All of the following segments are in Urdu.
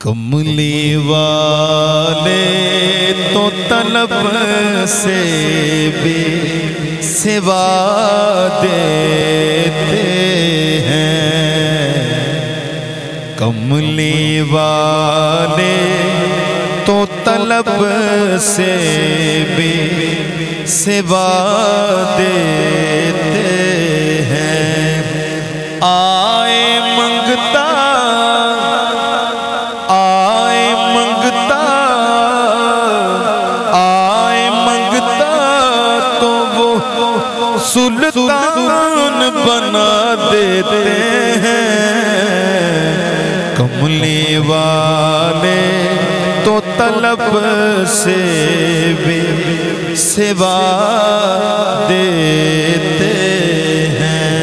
کملی والے تو طلب سے بھی سوا دیتے ہیں، کملی والے تو طلب سے بھی سوا دیتے ہیں۔ آئے منگتا تو وہ سلطان بنا دیتے ہیں، کملی والے تو طلب سے بھی سوا دیتے ہیں۔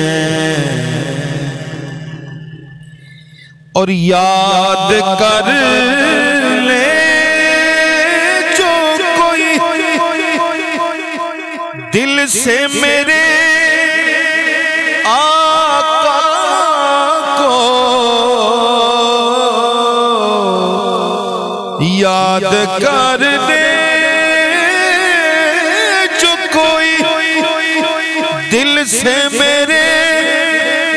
اور یاد کر لے جو کوئی دل سے میرے آقا کو، یاد کر لے جو کوئی دل سے میرے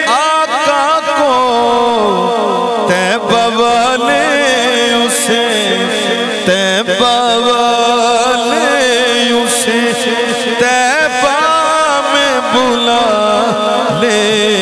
آقا کو، طیبہ والے اسے، طیبہ والے اسے طیبہ میں بلا لے